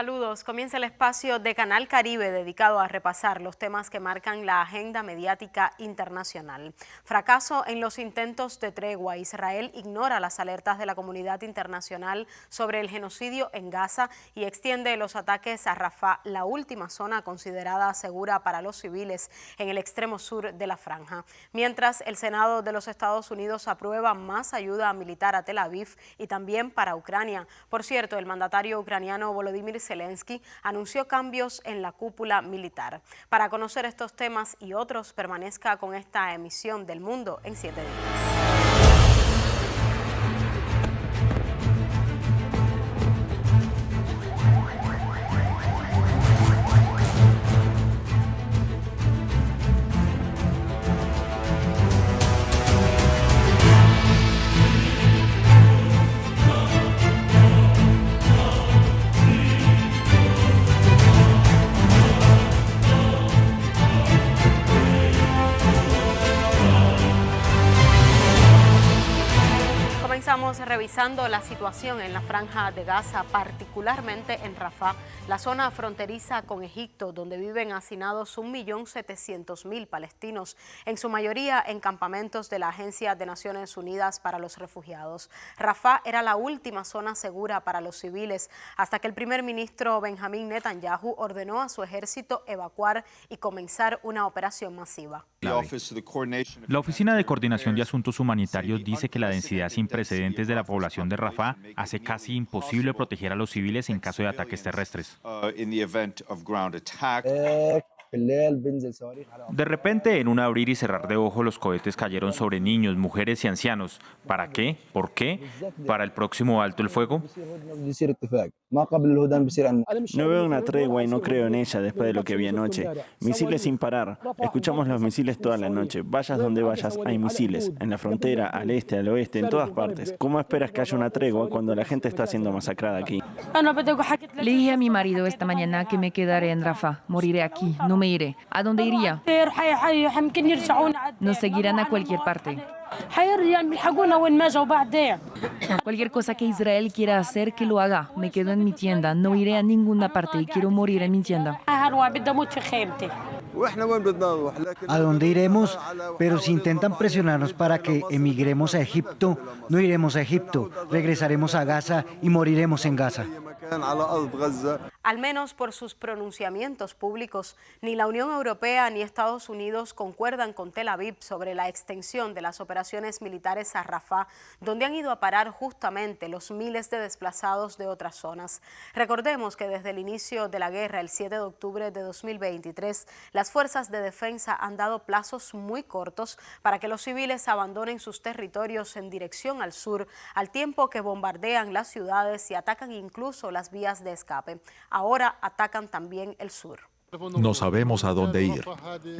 Saludos. Comienza el espacio de Canal Caribe dedicado a repasar los temas que marcan la agenda mediática internacional. Fracaso en los intentos de tregua. Israel ignora las alertas de la comunidad internacional sobre el genocidio en Gaza y extiende los ataques a Rafah, la última zona considerada segura para los civiles en el extremo sur de la franja. Mientras el Senado de los Estados Unidos aprueba más ayuda militar a Tel Aviv y también para Ucrania. Por cierto, el mandatario ucraniano Volodymyr Zelensky anunció cambios en la cúpula militar. Para conocer estos temas y otros, permanezca con esta emisión del Mundo en 7 días. Comenzamos revisando la situación en la franja de Gaza, particularmente en Rafah, la zona fronteriza con Egipto, donde viven hacinados 1.700.000 palestinos, en su mayoría en campamentos de la Agencia de Naciones Unidas para los Refugiados. Rafah era la última zona segura para los civiles, hasta que el primer ministro Benjamín Netanyahu ordenó a su ejército evacuar y comenzar una operación masiva. La Oficina de Coordinación de Asuntos Humanitarios dice que la densidad sin precedentes de la población de Rafah hace casi imposible proteger a los civiles en caso de ataques terrestres. De repente, en un abrir y cerrar de ojos, los cohetes cayeron sobre niños, mujeres y ancianos. ¿Para qué? ¿Por qué? ¿Para el próximo alto el fuego? No veo una tregua y no creo en ella después de lo que vi anoche. Misiles sin parar. Escuchamos los misiles toda la noche. Vayas donde vayas, hay misiles. En la frontera, al este, al oeste, en todas partes. ¿Cómo esperas que haya una tregua cuando la gente está siendo masacrada aquí? Le dije a mi marido esta mañana que me quedaré en Rafah. Moriré aquí, no me iré. ¿A dónde iría? Nos seguirán a cualquier parte. Cualquier cosa que Israel quiera hacer, que lo haga. Me quedo en mi tienda, no iré a ninguna parte y quiero morir en mi tienda. ¿A dónde iremos? Pero si intentan presionarnos para que emigremos a Egipto, no iremos a Egipto, regresaremos a Gaza y moriremos en Gaza. Al menos por sus pronunciamientos públicos, ni la Unión Europea ni Estados Unidos concuerdan con Tel Aviv sobre la extensión de las operaciones militares a Rafah, donde han ido a parar justamente los miles de desplazados de otras zonas. Recordemos que desde el inicio de la guerra, el 7 de octubre de 2023, las fuerzas de defensa han dado plazos muy cortos para que los civiles abandonen sus territorios en dirección al sur, al tiempo que bombardean las ciudades y atacan incluso las vías de escape. Ahora atacan también el sur. No sabemos a dónde ir.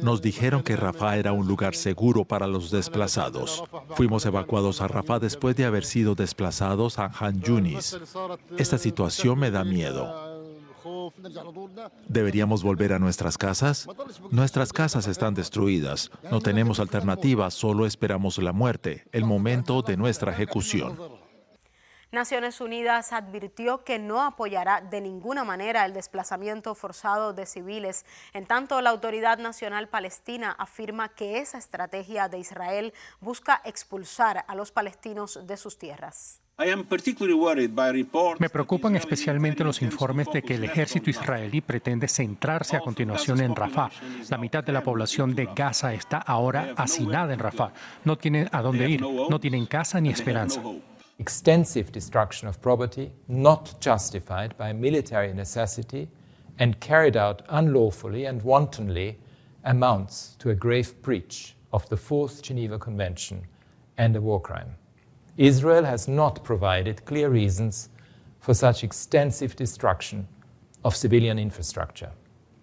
Nos dijeron que Rafah era un lugar seguro para los desplazados. Fuimos evacuados a Rafah después de haber sido desplazados a Han Yunis. Esta situación me da miedo. ¿Deberíamos volver a nuestras casas? Nuestras casas están destruidas. No tenemos alternativa, solo esperamos la muerte, el momento de nuestra ejecución. Naciones Unidas advirtió que no apoyará de ninguna manera el desplazamiento forzado de civiles. En tanto, la Autoridad Nacional Palestina afirma que esa estrategia de Israel busca expulsar a los palestinos de sus tierras. Me preocupan especialmente los informes de que el ejército israelí pretende centrarse a continuación en Rafah. La mitad de la población de Gaza está ahora hacinada en Rafah. No tienen a dónde ir, no tienen casa ni esperanza. Extensive destruction of property, not justified by military necessity and carried out unlawfully and wantonly, amounts to a grave breach of the Fourth Geneva Convention and a war crime. Israel has not provided clear reasons for such extensive destruction of civilian infrastructure.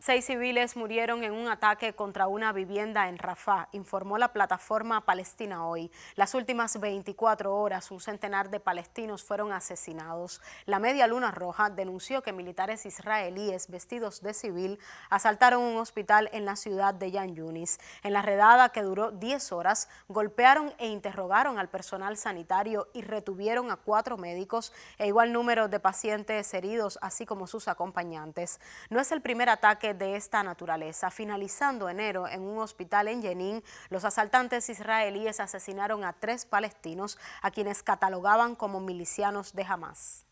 6 civiles murieron en un ataque contra una vivienda en Rafah, informó la plataforma Palestina Hoy. Las últimas 24 horas, un centenar de palestinos fueron asesinados. La Media Luna Roja denunció que militares israelíes vestidos de civil asaltaron un hospital en la ciudad de Khan Yunis. En la redada, que duró 10 horas, golpearon e interrogaron al personal sanitario y retuvieron a 4 médicos e igual número de pacientes heridos, así como sus acompañantes. No es el primer ataque de esta naturaleza. Finalizando enero en un hospital en Jenin, los asaltantes israelíes asesinaron a 3 palestinos a quienes catalogaban como milicianos de Hamas.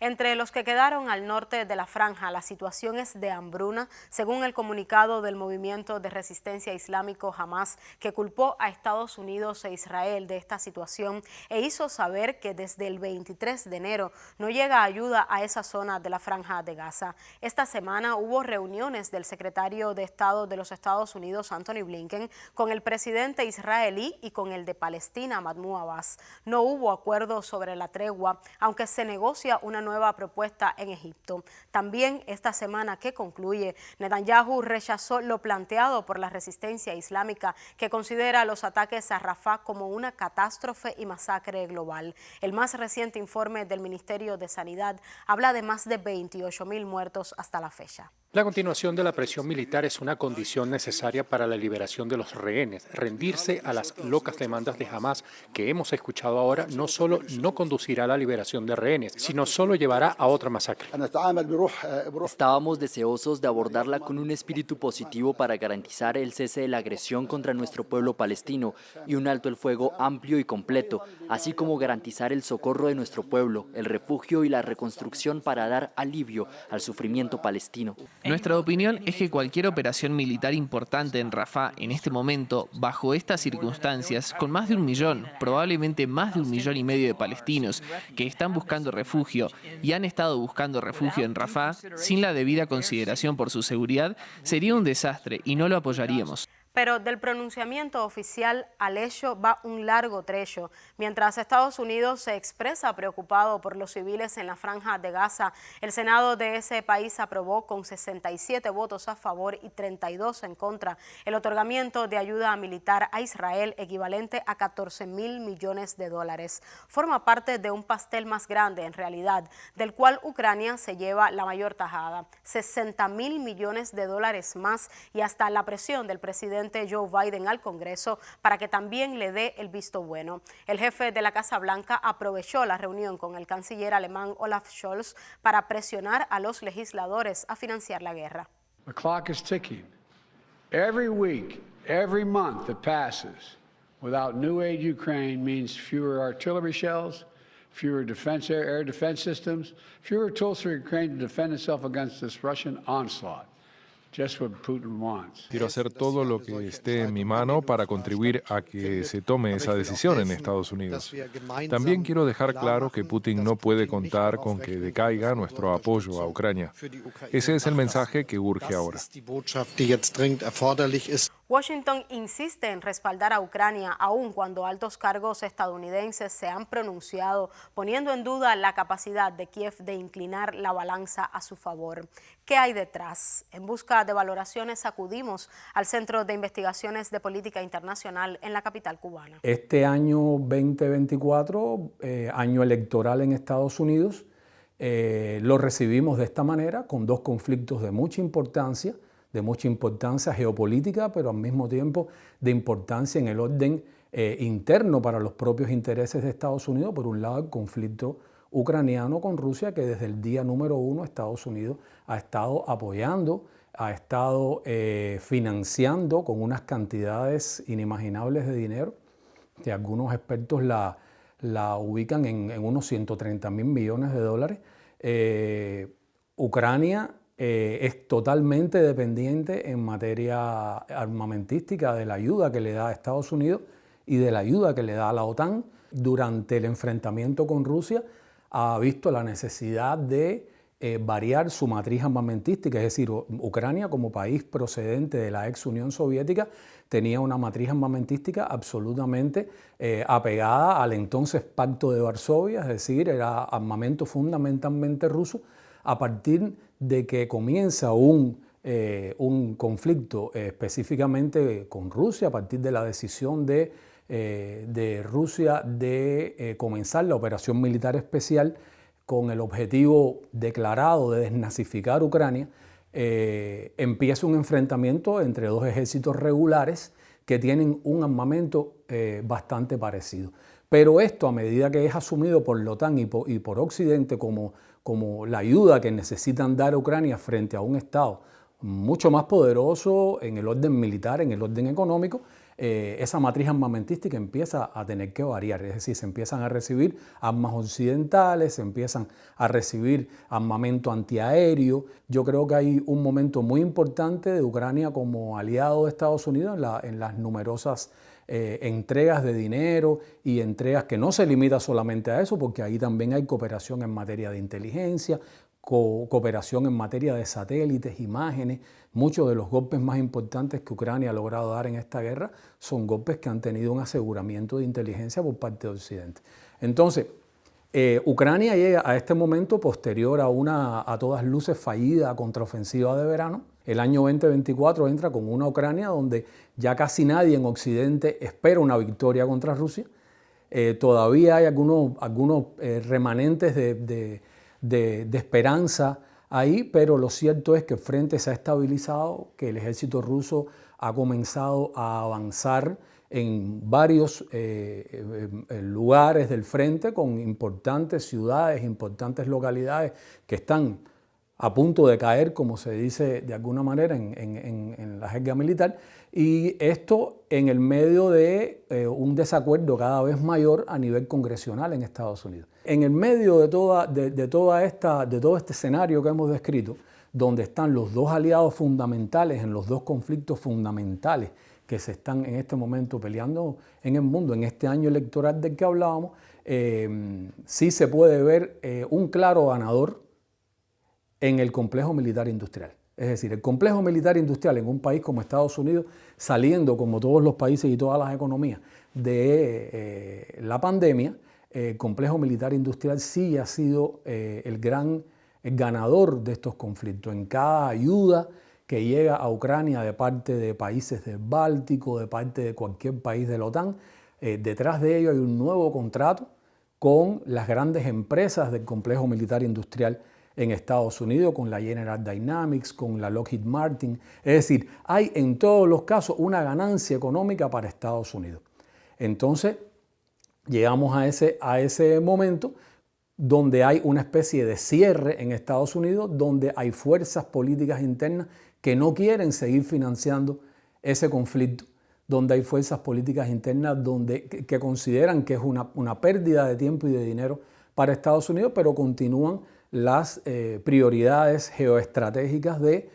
Entre los que quedaron al norte de la franja, la situación es de hambruna, según el comunicado del movimiento de resistencia islámico Hamas, que culpó a Estados Unidos e Israel de esta situación e hizo saber que desde el 23 de enero no llega ayuda a esa zona de la franja de Gaza. Esta semana hubo reuniones del secretario de Estado de los Estados Unidos, Anthony Blinken, con el presidente israelí y con el de Palestina, Mahmoud Abbas. No hubo acuerdo sobre la tregua, aunque se negocia una nueva propuesta en Egipto. También esta semana que concluye, Netanyahu rechazó lo planteado por la resistencia islámica, que considera los ataques a Rafah como una catástrofe y masacre global. El más reciente informe del Ministerio de Sanidad habla de más de 28.000 muertos hasta la fecha. La continuación de la presión militar es una condición necesaria para la liberación de los rehenes. Rendirse a las locas demandas de Hamas que hemos escuchado ahora no solo no conducirá a la liberación de rehenes, sino solo llevará a otra masacre. Estábamos deseosos de abordarla con un espíritu positivo para garantizar el cese de la agresión contra nuestro pueblo palestino y un alto el fuego amplio y completo, así como garantizar el socorro de nuestro pueblo, el refugio y la reconstrucción para dar alivio al sufrimiento palestino. Nuestra opinión es que cualquier operación militar importante en Rafah en este momento, bajo estas circunstancias, con más de 1 millón, probablemente más de 1,5 millones de palestinos que están buscando refugio y han estado buscando refugio en Rafah, sin la debida consideración por su seguridad, sería un desastre y no lo apoyaríamos. Pero del pronunciamiento oficial al hecho va un largo trecho. Mientras Estados Unidos se expresa preocupado por los civiles en la franja de Gaza, el Senado de ese país aprobó con 67 votos a favor y 32 en contra el otorgamiento de ayuda militar a Israel equivalente a 14.000 millones de dólares. Forma parte de un pastel más grande en realidad, del cual Ucrania se lleva la mayor tajada. 60.000 millones de dólares más y hasta la presión del presidente Joe Biden al Congreso para que también le dé el visto bueno. El jefe de la Casa Blanca aprovechó la reunión con el canciller alemán Olaf Scholz para presionar a los legisladores a financiar la guerra. The clock is ticking. Every week, every month that passes without new aid to Ukraine means fewer artillery shells, fewer air defense systems, fewer tools for Ukraine to defend itself against this Russian onslaught. Quiero hacer todo lo que esté en mi mano para contribuir a que se tome esa decisión en Estados Unidos. También quiero dejar claro que Putin no puede contar con que decaiga nuestro apoyo a Ucrania. Ese es el mensaje que urge ahora. Washington insiste en respaldar a Ucrania, aun cuando altos cargos estadounidenses se han pronunciado, poniendo en duda la capacidad de Kiev de inclinar la balanza a su favor. ¿Qué hay detrás? En busca de valoraciones acudimos al Centro de Investigaciones de Política Internacional en la capital cubana. Este año 2024, año electoral en Estados Unidos, lo recibimos de esta manera, con 2 conflictos de mucha importancia geopolítica, pero al mismo tiempo de importancia en el orden interno para los propios intereses de Estados Unidos. Por un lado, el conflicto ucraniano con Rusia, que desde el día número 1 Estados Unidos ha estado apoyando, ha estado financiando con unas cantidades inimaginables de dinero, que algunos expertos la ubican en unos 130.000 millones de dólares. Ucrania es totalmente dependiente en materia armamentística de la ayuda que le da a Estados Unidos y de la ayuda que le da a la OTAN. Durante el enfrentamiento con Rusia ha visto la necesidad de variar su matriz armamentística, es decir, Ucrania como país procedente de la ex Unión Soviética tenía una matriz armamentística absolutamente apegada al entonces Pacto de Varsovia, es decir, era armamento fundamentalmente ruso. A partir de que comienza un conflicto específicamente con Rusia, a partir de la decisión de Rusia de comenzar la operación militar especial con el objetivo declarado de desnazificar Ucrania, empieza un enfrentamiento entre dos ejércitos regulares que tienen un armamento bastante parecido. Pero esto, a medida que es asumido por la OTAN y por Occidente como la ayuda que necesitan dar a Ucrania frente a un Estado mucho más poderoso en el orden militar, en el orden económico, esa matriz armamentística empieza a tener que variar, es decir, se empiezan a recibir armas occidentales, se empiezan a recibir armamento antiaéreo. Yo creo que hay un momento muy importante de Ucrania como aliado de Estados Unidos en las numerosas entregas de dinero y entregas que no se limita solamente a eso, porque ahí también hay cooperación en materia de inteligencia, cooperación en materia de satélites, imágenes. Muchos de los golpes más importantes que Ucrania ha logrado dar en esta guerra son golpes que han tenido un aseguramiento de inteligencia por parte de Occidente. Entonces, Ucrania llega a este momento posterior a una a todas luces fallida contraofensiva de verano. El año 2024 entra con una Ucrania donde ya casi nadie en Occidente espera una victoria contra Rusia. Todavía hay algunos remanentes de esperanza ahí, pero lo cierto es que el frente se ha estabilizado, que el ejército ruso ha comenzado a avanzar en varios lugares del frente con importantes ciudades, importantes localidades que están a punto de caer, como se dice de alguna manera en la jerga militar, y esto en el medio de un desacuerdo cada vez mayor a nivel congresional en Estados Unidos. En el medio de todo este escenario que hemos descrito, donde están los dos aliados fundamentales en los dos conflictos fundamentales que se están en este momento peleando en el mundo, en este año electoral del que hablábamos, sí se puede ver un claro ganador en el complejo militar industrial. Es decir, el complejo militar industrial en un país como Estados Unidos, saliendo como todos los países y todas las economías de la pandemia, el complejo militar industrial sí ha sido el ganador de estos conflictos. En cada ayuda que llega a Ucrania de parte de países del Báltico, de parte de cualquier país de la OTAN, detrás de ello hay un nuevo contrato con las grandes empresas del complejo militar industrial en Estados Unidos, con la General Dynamics, con la Lockheed Martin. Es decir, hay en todos los casos una ganancia económica para Estados Unidos. Entonces, llegamos a ese momento donde hay una especie de cierre en Estados Unidos, donde hay fuerzas políticas internas que no quieren seguir financiando ese conflicto, donde hay fuerzas políticas internas que consideran que es una pérdida de tiempo y de dinero para Estados Unidos, pero continúan las prioridades geoestratégicas de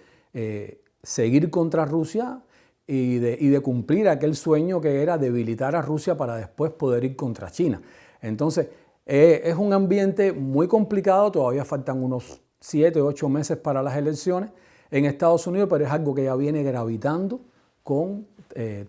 seguir contra Rusia y de cumplir aquel sueño que era debilitar a Rusia para después poder ir contra China. Entonces, es un ambiente muy complicado, todavía faltan unos 7 o 8 meses para las elecciones en Estados Unidos, pero es algo que ya viene gravitando con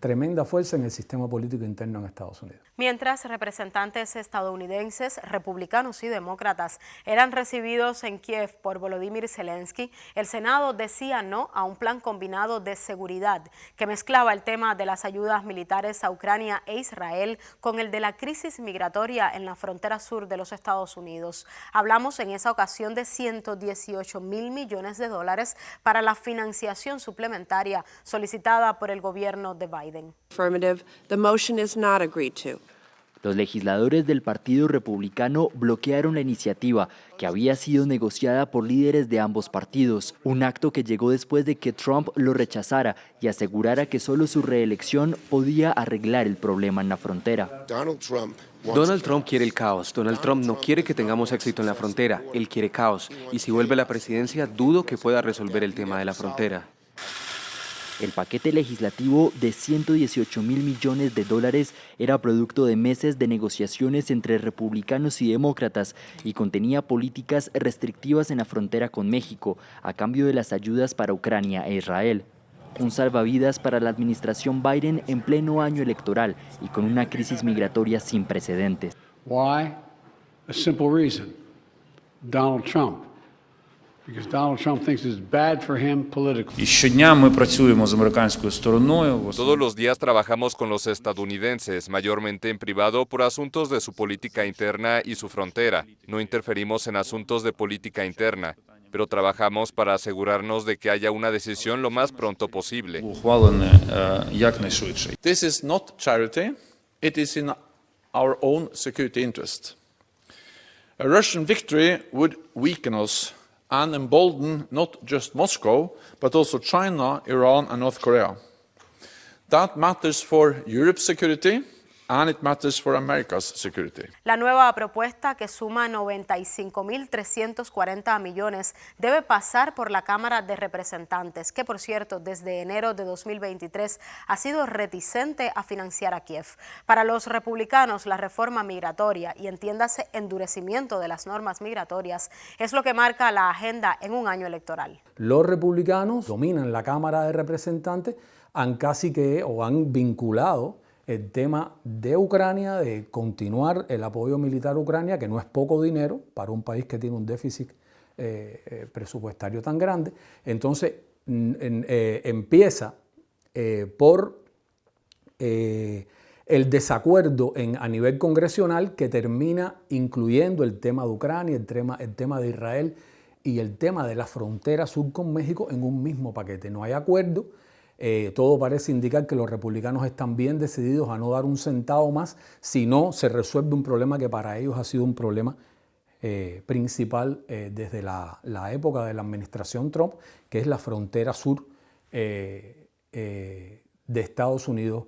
tremenda fuerza en el sistema político interno en Estados Unidos. Mientras representantes estadounidenses, republicanos y demócratas eran recibidos en Kiev por Volodymyr Zelensky, el Senado decía no a un plan combinado de seguridad que mezclaba el tema de las ayudas militares a Ucrania e Israel con el de la crisis migratoria en la frontera sur de los Estados Unidos. Hablamos en esa ocasión de $118 mil millones para la financiación suplementaria solicitada por el gobierno de Biden. Affirmative. The motion is not agreed to. Los legisladores del Partido Republicano bloquearon la iniciativa que había sido negociada por líderes de ambos partidos, un acto que llegó después de que Trump lo rechazara y asegurara que solo su reelección podía arreglar el problema en la frontera. Donald Trump quiere el caos. Donald Trump no quiere que tengamos éxito en la frontera. Él quiere caos. Y si vuelve a la presidencia, dudo que pueda resolver el tema de la frontera. El paquete legislativo de 118.000 millones de dólares era producto de meses de negociaciones entre republicanos y demócratas y contenía políticas restrictivas en la frontera con México a cambio de las ayudas para Ucrania e Israel. Un salvavidas para la administración Biden en pleno año electoral y con una crisis migratoria sin precedentes. Why? A simple reason. Donald Trump. Because Donald Trump thinks it's bad for him politically. І щодня ми працюємо з американською стороною. Todos los días trabajamos con los estadounidenses, mayormente en privado, por asuntos de su política interna y su frontera. No interferimos en asuntos de política interna, pero trabajamos para asegurarnos de que haya una decisión lo más pronto posible. This is not charity, it is in our own security interest. A Russian victory would weaken us and embolden not just Moscow, but also China, Iran and North Korea. That matters for Europe's security, and it matters for America's security. La nueva propuesta, que suma 95.340 millones, debe pasar por la Cámara de Representantes, que por cierto desde enero de 2023 ha sido reticente a financiar a Kiev. Para los republicanos, la reforma migratoria y entiéndase endurecimiento de las normas migratorias es lo que marca la agenda en un año electoral. Los republicanos dominan la Cámara de Representantes, han vinculado el tema de Ucrania, de continuar el apoyo militar a Ucrania, que no es poco dinero para un país que tiene un déficit presupuestario tan grande. Entonces empieza por el desacuerdo a nivel congresional, que termina incluyendo el tema de Ucrania, el tema de Israel y el tema de la frontera sur con México en un mismo paquete. No hay acuerdo. Todo parece indicar que los republicanos están bien decididos a no dar un centavo más si no se resuelve un problema que para ellos ha sido un problema principal desde la época de la administración Trump, que es la frontera sur de Estados Unidos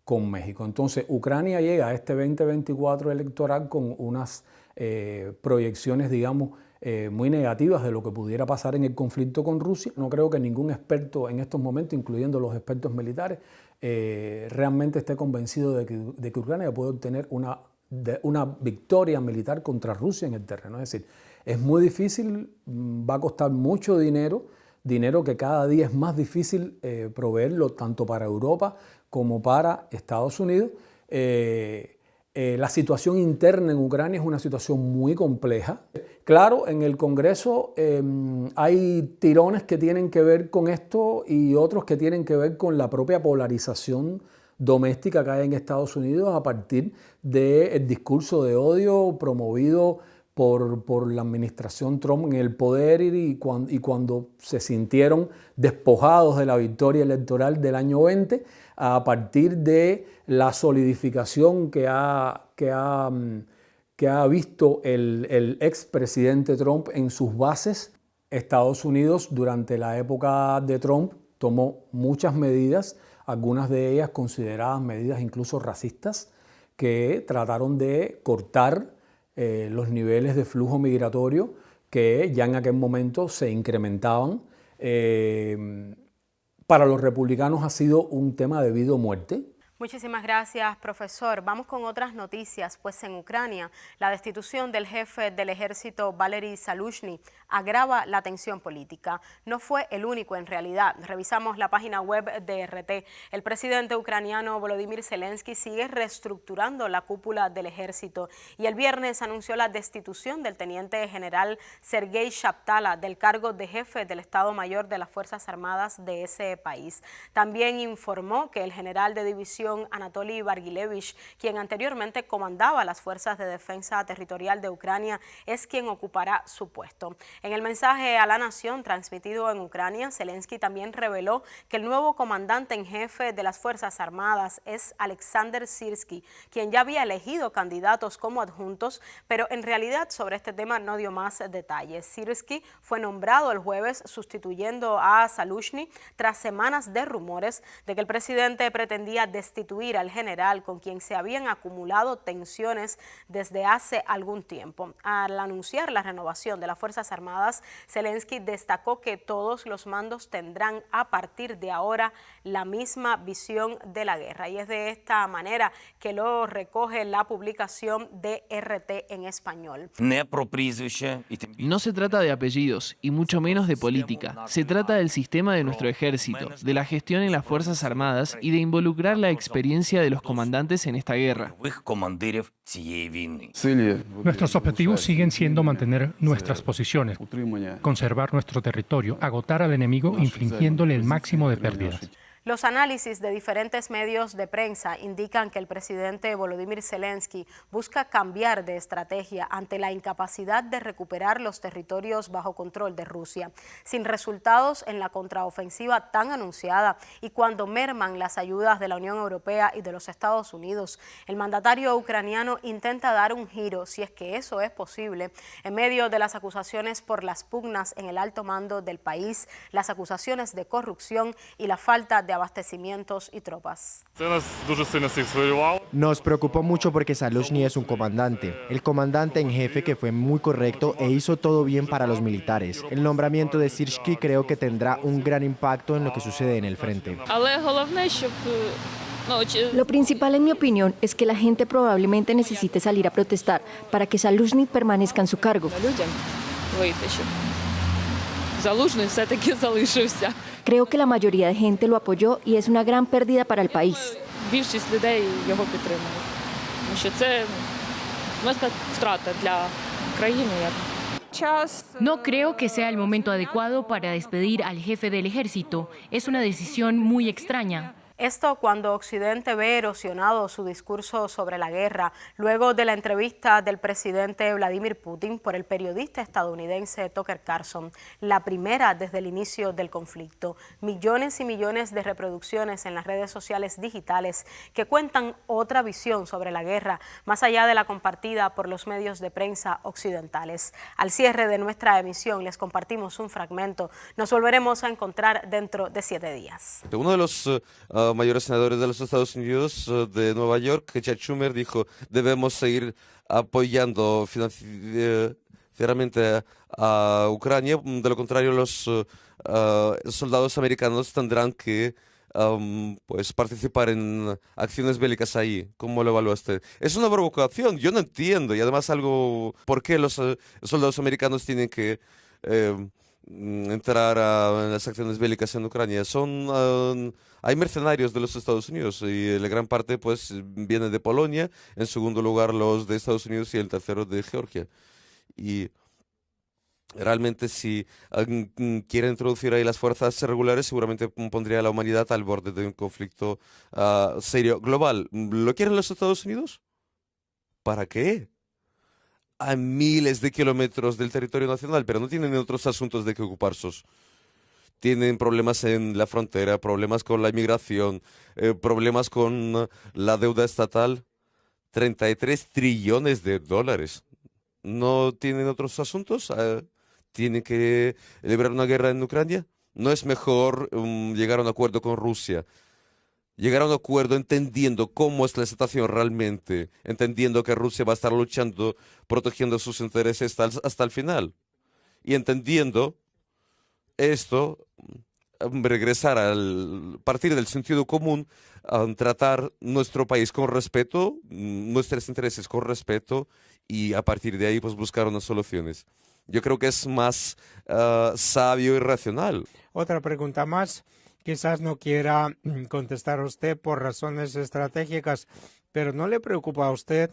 con México. Entonces, Ucrania llega a este 2024 electoral con unas proyecciones, digamos, muy negativas de lo que pudiera pasar en el conflicto con Rusia. No creo que ningún experto en estos momentos, incluyendo los expertos militares, realmente esté convencido de que Ucrania puede obtener una victoria militar contra Rusia en el terreno. Es decir, es muy difícil, va a costar mucho dinero que cada día es más difícil proveerlo tanto para Europa como para Estados Unidos. La situación interna en Ucrania es una situación muy compleja. Claro, en el Congreso hay tirones que tienen que ver con esto y otros que tienen que ver con la propia polarización doméstica que hay en Estados Unidos a partir del discurso de odio promovido por la administración Trump en el poder y cuando se sintieron despojados de la victoria electoral del año 20, a partir de la solidificación que ha visto el expresidente Trump en sus bases. Estados Unidos durante la época de Trump tomó muchas medidas, algunas de ellas consideradas medidas incluso racistas, que trataron de cortar los niveles de flujo migratorio que ya en aquel momento se incrementaban. Para los republicanos ha sido un tema de vida o muerte. Muchísimas gracias, profesor. Vamos con otras noticias, pues en Ucrania la destitución del jefe del ejército Valery Zaluzhny agrava la tensión política. No fue el único en realidad. Revisamos la página web de RT. El presidente ucraniano Volodymyr Zelensky sigue reestructurando la cúpula del ejército y el viernes anunció la destitución del teniente general Sergei Shaptala del cargo de jefe del Estado Mayor de las Fuerzas Armadas de ese país. También informó que el general de división Anatoly Bargilevich, quien anteriormente comandaba las Fuerzas de Defensa Territorial de Ucrania, es quien ocupará su puesto. En el mensaje a la nación transmitido en Ucrania, Zelensky también reveló que el nuevo comandante en jefe de las Fuerzas Armadas es Alexander Syrskyi, quien ya había elegido candidatos como adjuntos, pero en realidad sobre este tema no dio más detalles. Syrskyi fue nombrado el jueves sustituyendo a Zaluzhny tras semanas de rumores de que el presidente pretendía destituir destituir al general con quien se habían acumulado tensiones desde hace algún tiempo. Al anunciar la renovación de las Fuerzas Armadas, Zelensky destacó que todos los mandos tendrán a partir de ahora la misma visión de la guerra. Y es de esta manera que lo recoge la publicación de RT en español. No se trata de apellidos y mucho menos de política. Se trata del sistema de nuestro ejército, de la gestión en las Fuerzas Armadas y de involucrar la experiencia de los comandantes en esta guerra. Nuestros objetivos siguen siendo mantener nuestras posiciones, conservar nuestro territorio, agotar al enemigo infligiéndole el máximo de pérdidas. Los análisis de diferentes medios de prensa indican que el presidente Volodymyr Zelensky busca cambiar de estrategia ante la incapacidad de recuperar los territorios bajo control de Rusia. Sin resultados en la contraofensiva tan anunciada y cuando merman las ayudas de la Unión Europea y de los Estados Unidos, el mandatario ucraniano intenta dar un giro, si es que eso es posible, en medio de las acusaciones por las pugnas en el alto mando del país, las acusaciones de corrupción y la falta de abastecimientos y tropas. Nos preocupó mucho porque Zaluzhny es un comandante, el comandante en jefe que fue muy correcto e hizo todo bien para los militares. El nombramiento de Sirski creo que tendrá un gran impacto en lo que sucede en el frente. Lo principal, en mi opinión, es que la gente probablemente necesite salir a protestar para que Zaluzhny permanezca en su cargo. Creo que la mayoría de gente lo apoyó y es una gran pérdida para el país. No creo que sea el momento adecuado para despedir al jefe del ejército. Es una decisión muy extraña. Esto cuando Occidente ve erosionado su discurso sobre la guerra, luego de la entrevista del presidente Vladimir Putin por el periodista estadounidense Tucker Carlson, la primera desde el inicio del conflicto. Millones y millones de reproducciones en las redes sociales digitales que cuentan otra visión sobre la guerra, más allá de la compartida por los medios de prensa occidentales. Al cierre de nuestra emisión les compartimos un fragmento. Nos volveremos a encontrar dentro de 7 días. Uno de los mayores senadores de los Estados Unidos de Nueva York, Chuck Schumer, dijo: debemos seguir apoyando financieramente a Ucrania, de lo contrario los soldados americanos tendrán que pues participar en acciones bélicas ahí. ¿Cómo lo evalúa usted? Es una provocación, yo no entiendo, y además algo, ¿por qué los soldados americanos tienen que entrar en las acciones bélicas en Ucrania? Hay mercenarios de los Estados Unidos y la gran parte pues viene de Polonia, en segundo lugar los de Estados Unidos y el tercero de Georgia. Y realmente si quiere introducir ahí las fuerzas regulares, seguramente pondría a la humanidad al borde de un conflicto serio global. ¿Lo quieren los Estados Unidos? ¿Para qué? A miles de kilómetros del territorio nacional, pero no tienen otros asuntos de que ocuparse. Tienen problemas en la frontera, problemas con la inmigración, problemas con la deuda estatal, 33 trillones de dólares. ¿No tienen otros asuntos? ¿Tienen que librar una guerra en Ucrania? ¿No es mejor llegar a un acuerdo con Rusia? Llegar a un acuerdo entendiendo cómo es la situación realmente, entendiendo que Rusia va a estar luchando, protegiendo sus intereses hasta el final. Y entendiendo esto, regresar al partir del sentido común, tratar nuestro país con respeto, nuestros intereses con respeto, y a partir de ahí pues buscar unas soluciones. Yo creo que es más sabio y racional. Otra pregunta más. Quizás no quiera contestar usted por razones estratégicas, pero ¿no le preocupa a usted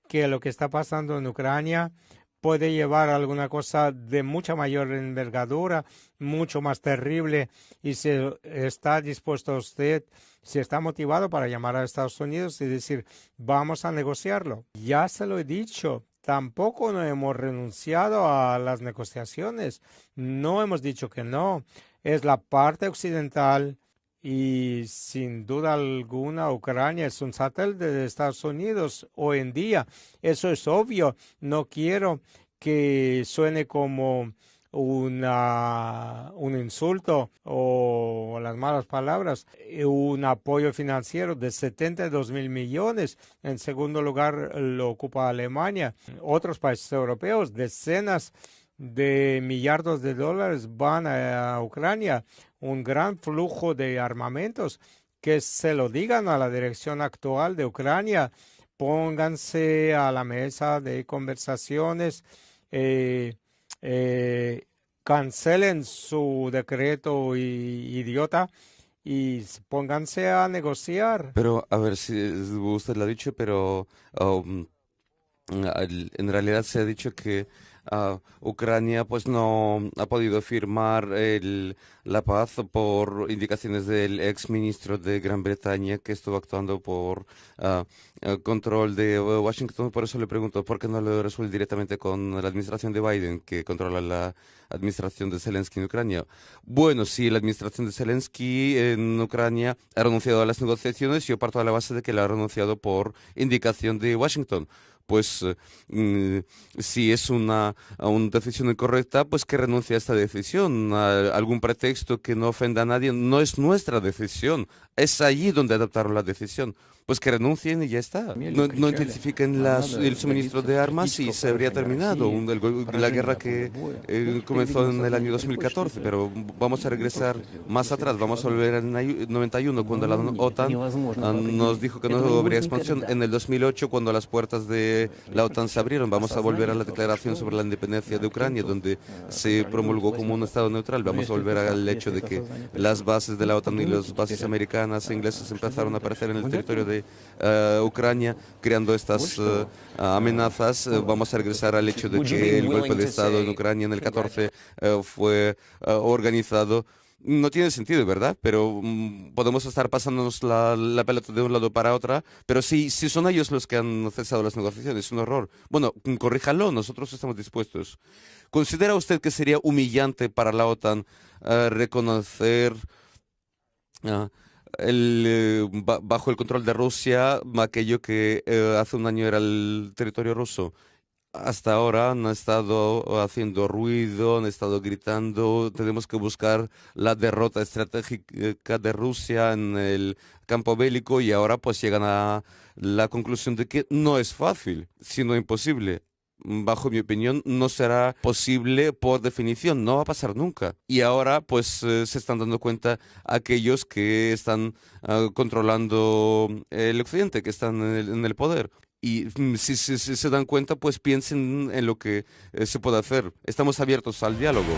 que lo que está pasando en Ucrania puede llevar a alguna cosa de mucha mayor envergadura, mucho más terrible, y si está dispuesto usted, si está motivado para llamar a Estados Unidos y decir, vamos a negociarlo? Ya se lo he dicho. Tampoco no hemos renunciado a las negociaciones, no hemos dicho que no. Es la parte occidental y sin duda alguna Ucrania es un satélite de Estados Unidos hoy en día. Eso es obvio. No quiero que suene como un insulto o las malas palabras, un apoyo financiero de 72.000 millones. En segundo lugar lo ocupa Alemania. Otros países europeos, decenas de millardos de dólares van a Ucrania. Un gran flujo de armamentos. Que se lo digan a la dirección actual de Ucrania. Pónganse a la mesa de conversaciones, cancelen su decreto idiota y pónganse a negociar. Pero, a ver, si usted lo ha dicho, pero en realidad se ha dicho que Ucrania pues no ha podido firmar la paz por indicaciones del ex ministro de Gran Bretaña que estuvo actuando por control de Washington. Por eso le pregunto, ¿por qué no lo resuelve directamente con la administración de Biden, que controla la administración de Zelensky en Ucrania? Bueno, si la administración de Zelensky en Ucrania ha renunciado a las negociaciones, yo parto de la base de que la ha renunciado por indicación de Washington. Pues si es una decisión incorrecta, pues que renuncie a esta decisión. Algún pretexto que no ofenda a nadie, no es nuestra decisión, es allí donde adoptaron la decisión. Pues que renuncien y ya está. No intensifiquen el suministro de armas y se habría terminado la guerra que comenzó en el año 2014. Pero vamos a regresar más atrás, vamos a volver al 91, cuando la OTAN nos dijo que no habría expansión. En el 2008, cuando las puertas de la OTAN se abrieron, vamos a volver a la declaración sobre la independencia de Ucrania, donde se promulgó como un estado neutral. Vamos a volver al hecho de que las bases de la OTAN y las bases americanas e inglesas empezaron a aparecer en el territorio de Ucrania, creando estas amenazas. Vamos a regresar al hecho de que el golpe de Estado en Ucrania en el 14 fue organizado. No tiene sentido, ¿verdad? Pero podemos estar pasándonos la pelota de un lado para otro, pero si son ellos los que han cesado las negociaciones, es un error. Bueno, corríjalo, nosotros estamos dispuestos. ¿Considera usted que sería humillante para la OTAN reconocer bajo el control de Rusia aquello que hace un año era el territorio ruso? Hasta ahora han estado haciendo ruido, han estado gritando, tenemos que buscar la derrota estratégica de Rusia en el campo bélico, y ahora pues llegan a la conclusión de que no es fácil, sino imposible. Bajo mi opinión, no será posible por definición, no va a pasar nunca. Y ahora pues se están dando cuenta aquellos que están controlando el occidente, que están en el poder. Y si se dan cuenta, pues piensen en lo que se puede hacer. Estamos abiertos al diálogo.